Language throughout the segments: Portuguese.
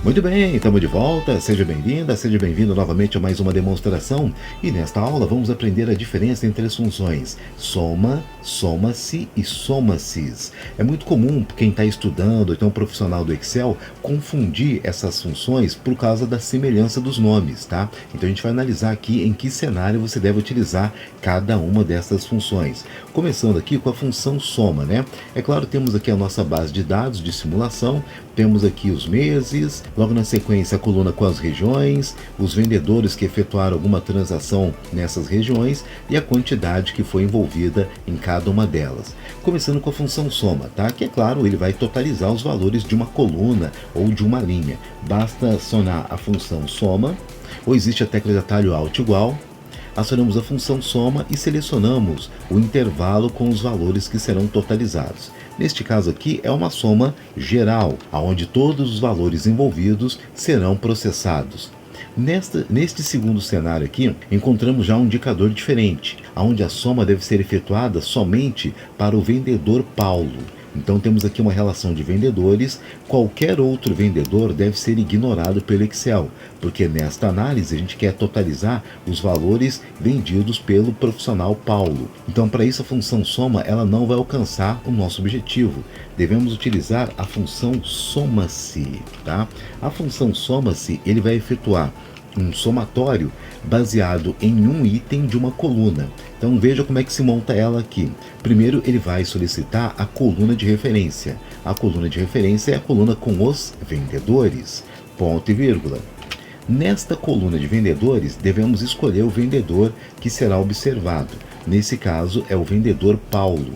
Muito bem, estamos de volta. Seja bem-vinda, seja bem-vindo novamente a mais uma demonstração. E nesta aula vamos aprender a diferença entre as funções soma, soma-se e soma-sis. É muito comum quem está estudando, então um profissional do Excel, confundir essas funções por causa da semelhança dos nomes, tá? Então a gente vai analisar aqui em que cenário você deve utilizar cada uma dessas funções. Começando aqui com a função soma, né? É claro, temos aqui a nossa base de dados de simulação, temos aqui os meses, logo na sequência a coluna com as regiões, os vendedores que efetuaram alguma transação nessas regiões e a quantidade que foi envolvida em cada uma delas. Começando com a função soma, tá? Que é claro, ele vai totalizar os valores de uma coluna ou de uma linha. Basta acionar a função soma, ou existe a tecla de atalho Alt igual. Acionamos a função soma e selecionamos o intervalo com os valores que serão totalizados. Neste caso aqui é uma soma geral, onde todos os valores envolvidos serão processados. Neste segundo cenário aqui, encontramos já um indicador diferente, onde a soma deve ser efetuada somente para o vendedor Paulo. Então temos aqui uma relação de vendedores, qualquer outro vendedor deve ser ignorado pelo Excel, porque nesta análise a gente quer totalizar os valores vendidos pelo profissional Paulo. Então para isso a função soma ela não vai alcançar o nosso objetivo. Devemos utilizar a função soma-se, tá? A função soma-se ele vai efetuar um somatório baseado em um item de uma coluna. Então veja como é que se monta ela aqui. Primeiro ele vai solicitar a coluna de referência. A coluna de referência é a coluna com os vendedores, ponto e vírgula. Nesta coluna de vendedores devemos escolher o vendedor que será observado. Nesse caso é o vendedor Paulo.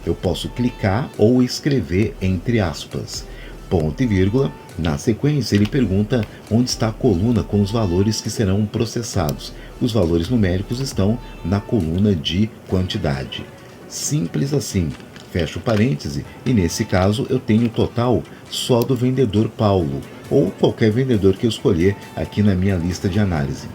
Eu posso clicar ou escrever entre aspas, ponto e vírgula. Na sequência, ele pergunta onde está a coluna com os valores que serão processados. Os valores numéricos estão na coluna de quantidade. Simples assim. Fecho parêntese e nesse caso eu tenho o total só do vendedor Paulo ou qualquer vendedor que eu escolher aqui na minha lista de análise.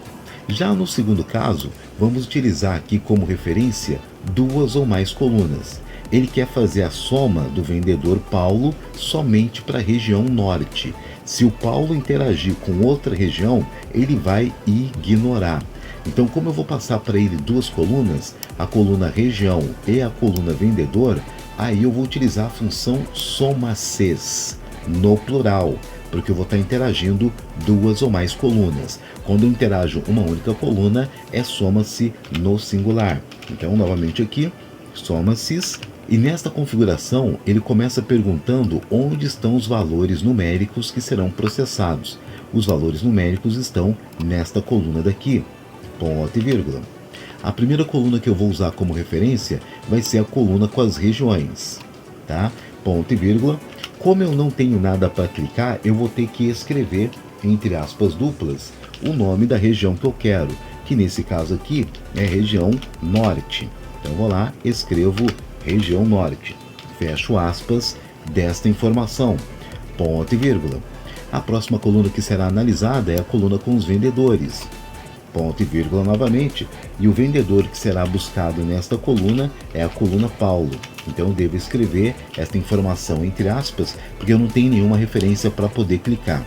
Já no segundo caso, vamos utilizar aqui como referência duas ou mais colunas. Ele quer fazer a soma do vendedor Paulo somente para a região norte. Se o Paulo interagir com outra região, ele vai ignorar. Então, como eu vou passar para ele duas colunas, a coluna região e a coluna vendedor, aí eu vou utilizar a função soma-ses, no plural, porque eu vou estar interagindo duas ou mais colunas. Quando eu interajo uma única coluna, é soma-se no singular. Então, novamente aqui, soma-ses. E nesta configuração, ele começa perguntando onde estão os valores numéricos que serão processados. Os valores numéricos estão nesta coluna daqui, ponto e vírgula. A primeira coluna que eu vou usar como referência vai ser a coluna com as regiões, tá? Ponto e vírgula. Como eu não tenho nada para clicar, eu vou ter que escrever, entre aspas duplas, o nome da região que eu quero, que nesse caso aqui é região norte. Então eu vou lá, escrevo região norte, fecho aspas desta informação, ponto e vírgula. A próxima coluna que será analisada é a coluna com os vendedores, ponto e vírgula novamente, e o vendedor que será buscado nesta coluna é a coluna Paulo. Então eu devo escrever esta informação entre aspas, porque eu não tenho nenhuma referência para poder clicar.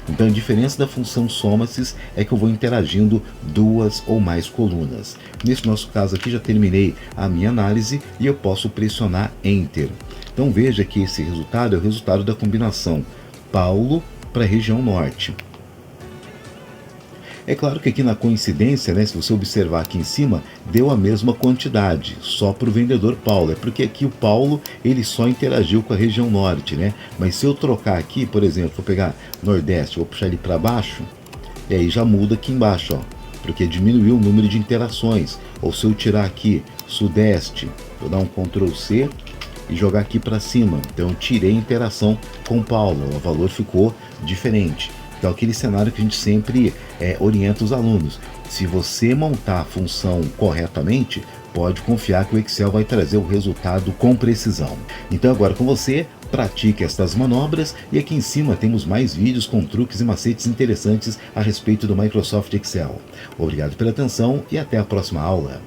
Então a diferença da função soma-se é que eu vou interagindo duas ou mais colunas. Nesse nosso caso aqui já terminei a minha análise e eu posso pressionar Enter. Então veja que esse resultado é o resultado da combinação Paulo para a região norte. É claro que aqui na coincidência, né, se você observar aqui em cima, deu a mesma quantidade, só para o vendedor Paulo. É porque aqui o Paulo, ele só interagiu com a região norte, né? Mas se eu trocar aqui, por exemplo, vou pegar Nordeste, vou puxar ele para baixo, e aí já muda aqui embaixo, ó, porque diminuiu o número de interações. Ou se eu tirar aqui Sudeste, vou dar um Ctrl C e jogar aqui para cima. Então eu tirei a interação com Paulo, o valor ficou diferente. Então aquele cenário que a gente sempre orienta os alunos. Se você montar a função corretamente, pode confiar que o Excel vai trazer o resultado com precisão. Então agora com você, pratique estas manobras e aqui em cima temos mais vídeos com truques e macetes interessantes a respeito do Microsoft Excel. Obrigado pela atenção e até a próxima aula.